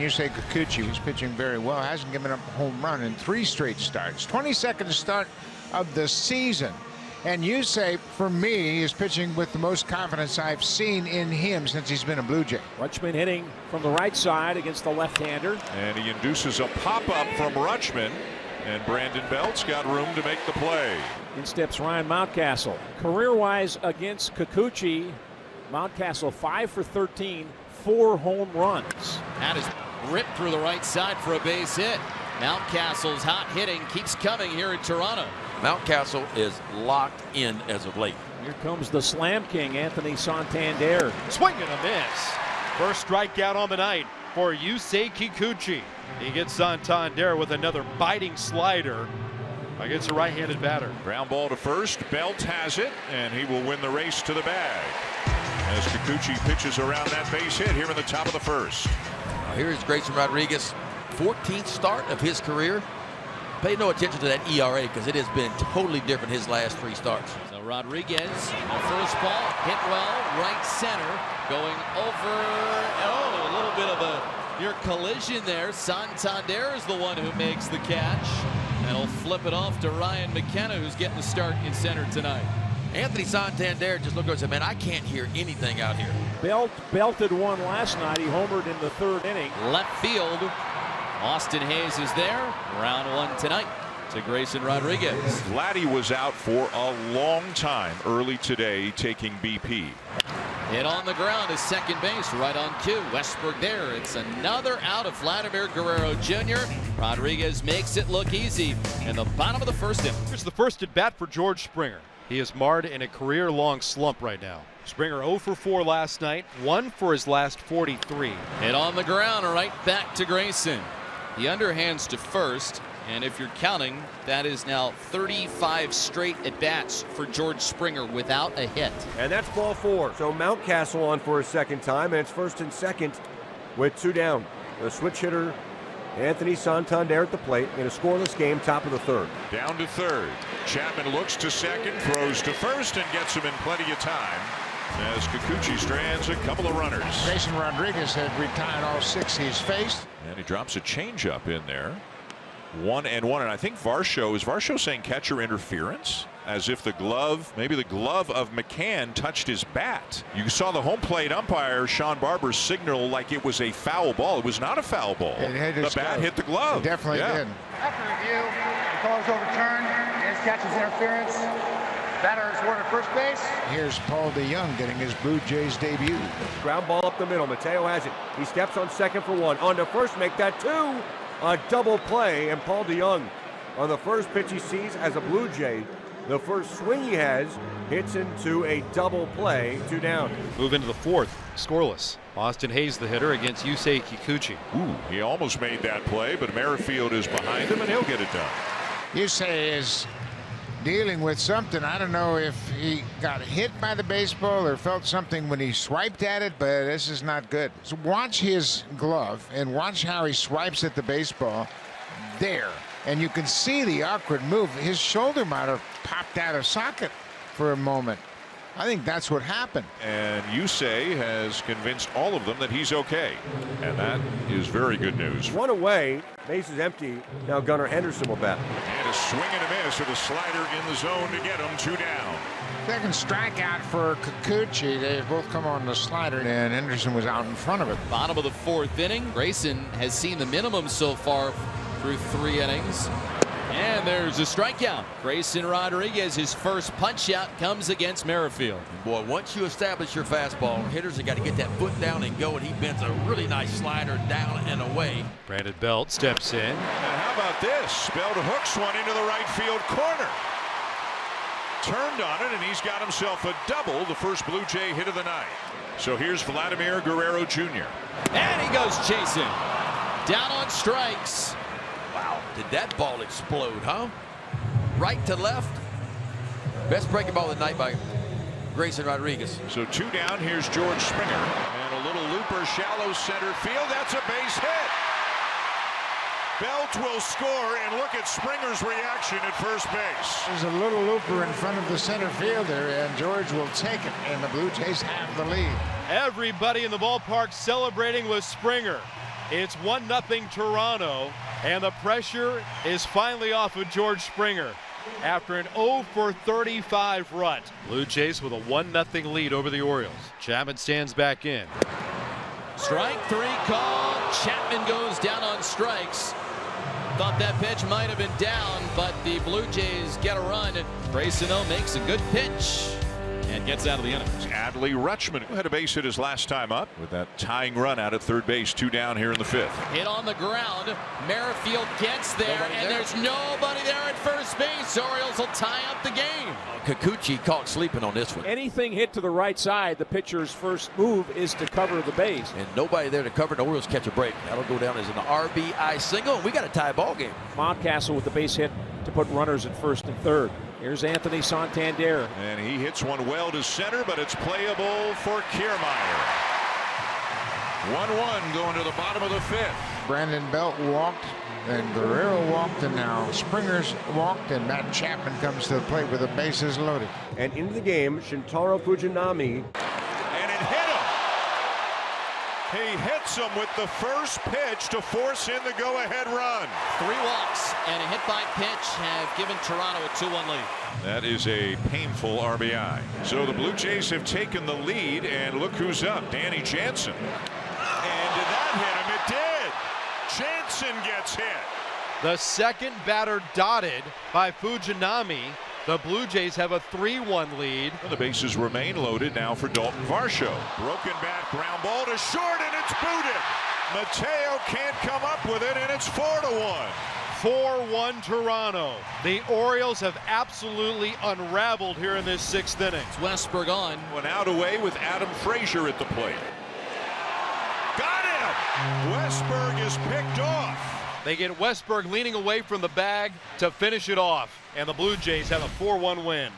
Yusei Kikuchi was pitching very well, hasn't given up a home run in 3 straight starts. 22nd start of the season. And Yusei, for me, is pitching with the most confidence I've seen in him since he's been a Blue Jay. Rutschman hitting from the right side against the left-hander. And he induces a pop-up from Rutschman. And Brandon Belt's got room to make the play. In steps Ryan Mountcastle. Career-wise against Kikuchi, Mountcastle 5 for 13, 4 home runs. That is ripped through the right side for a base hit. Mountcastle's hot hitting keeps coming here in Toronto. Mountcastle is locked in as of late. Here comes the Slam King, Anthony Santander. Swing and a miss. First strikeout on the night for Yusei Kikuchi. He gets Santander with another biting slider against a right-handed batter. Ground ball to first. Belt has it, and he will win the race to the bag as Kikuchi pitches around that base hit here in the top of the first. Here's Grayson Rodriguez, 14th start of his career. Pay no attention to that ERA because it has been totally different his last 3 starts. So Rodriguez, the first ball, hit well, right center, going over, a little bit of a near collision there. Santander is the one who makes the catch, and he'll flip it off to Ryan McKenna, who's getting the start in center tonight. Anthony Santander just looked over and said, man, I can't hear anything out here. Belted one last night. He homered in the 3rd inning. Left field. Austin Hayes is there. Round 1 tonight to Grayson Rodriguez. Vladdy was out for a long time early today taking BP. Hit on the ground is second base, right on cue. Westbrook there. It's another out of Vladimir Guerrero Jr. Rodriguez makes it look easy in the bottom of the 1st inning. Here's the first at bat for George Springer. He is marred in a career-long slump right now. Springer 0 for 4 last night, 1 for his last 43. Hit on the ground, right back to Grayson. He underhands to first, and if you're counting, that is now 35 straight at-bats for George Springer without a hit. And that's ball 4. So Mountcastle on for a second time, and it's 1st and 2nd with 2 down. The switch hitter, Anthony Santander at the plate in a scoreless game, top of the 3rd. Down to 3rd. Chapman looks to 2nd, throws to 1st, and gets him in plenty of time as Kikuchi strands a couple of runners. Grayson Rodriguez had retired all 6 he's faced. And he drops a changeup in there. 1-1, and I think is Varsho saying catcher interference? As if the glove, maybe the glove of McCann touched his bat. You saw the home plate umpire, Sean Barber, signal like it was a foul ball. It was not a foul ball. It hit his the bat glove. hit the glove. It definitely did. After review, the call is overturned. His catch is interference. Batter is awarded first base. Here's Paul DeYoung getting his Blue Jays debut. Ground ball up the middle. Mateo has it. He steps on 2nd for 1. On to 1st, make that 2. A double play, and Paul DeYoung on the first pitch he sees as a Blue Jay. The first swing he has hits into a double play, 2 down. Move into the 4th, scoreless. Austin Hayes, the hitter, against Yusei Kikuchi. Ooh, he almost made that play, but Merrifield is behind him, and he'll get it done. Yusei is dealing with something. I don't know if he got hit by the baseball or felt something when he swiped at it, but this is not good. So watch his glove and watch how he swipes at the baseball there. And you can see the awkward move. His shoulder might have popped out of socket for a moment. I think that's what happened. And Yusei has convinced all of them that he's okay. And that is very good news. 1 away. Base is empty. Now Gunnar Henderson will bat. And a swing and a miss with a slider in the zone to get him 2 down. Second strikeout for Kikuchi. They both come on the slider, and Henderson was out in front of it. Bottom of the 4th inning. Grayson has seen the minimum so far through 3 innings. And there's a strikeout. Grayson Rodriguez, his first punch out comes against Merrifield. Boy, once you establish your fastball, hitters have got to get that foot down and go, and he bends a really nice slider down and away. Brandon Belt steps in. And how about this? Belt hooks one into the right field corner. Turned on it, and he's got himself a double, the first Blue Jay hit of the night. So here's Vladimir Guerrero Jr. And he goes chasing. Down on strikes. Wow, did that ball explode, huh? Right to left. Best breaking ball of the night by Grayson Rodriguez. So 2 down, here's George Springer. And a little looper, shallow center field. That's a base hit. Belt will score, and look at Springer's reaction at first base. There's a little looper in front of the center fielder, and George will take it, and the Blue Jays have the lead. Everybody in the ballpark celebrating with Springer. It's 1-0 Toronto, and the pressure is finally off of George Springer after an 0 for 35 run. Blue Jays with a 1-0 lead over the Orioles. Chapman stands back in. Strike 3 call. Chapman goes down on strikes. Thought that pitch might have been down, but the Blue Jays get a run. And Grayson makes a good pitch and gets out of the inning. Adley Rutschman, who had a base hit his last time up with that tying run out at third base, 2 down here in the 5th. Hit on the ground. Merrifield gets there, there's nobody there at first base. Orioles will tie up the game. Kikuchi caught sleeping on this one. Anything hit to the right side, the pitcher's first move is to cover the base. And nobody there to cover. The Orioles catch a break. That'll go down as an RBI single. We got a tie ball game. Mountcastle with the base hit to put runners at first and third. Here's Anthony Santander. And he hits one well to center, but it's playable for Kiermaier. 1-1 going to the bottom of the 5th. Brandon Belt walked, and Guerrero walked, and now Springer's walked, and Matt Chapman comes to the plate with the bases loaded. And into the game, Shintaro Fujinami. And it hit him. He hits him with the first pitch to force in the go-ahead run. 3 walks and a hit by pitch have given Toronto a 2-1 lead. That is a painful RBI. So the Blue Jays have taken the lead, and look who's up, Danny Jansen. And did that hit him? It did. Jansen gets hit. The second batter dotted by Fujinami. The Blue Jays have a 3-1 lead. The bases remain loaded now for Dalton Varsho. Broken bat, ground ball to short, and it's booted. Mateo can't come up with it, and it's 4-1. 4-1 Toronto. The Orioles have absolutely unraveled here in this 6th inning. It's Westberg on. One out away with Adam Frazier at the plate. Got him! Westberg is picked off. They get Westberg leaning away from the bag to finish it off, and the Blue Jays have a 4-1 win.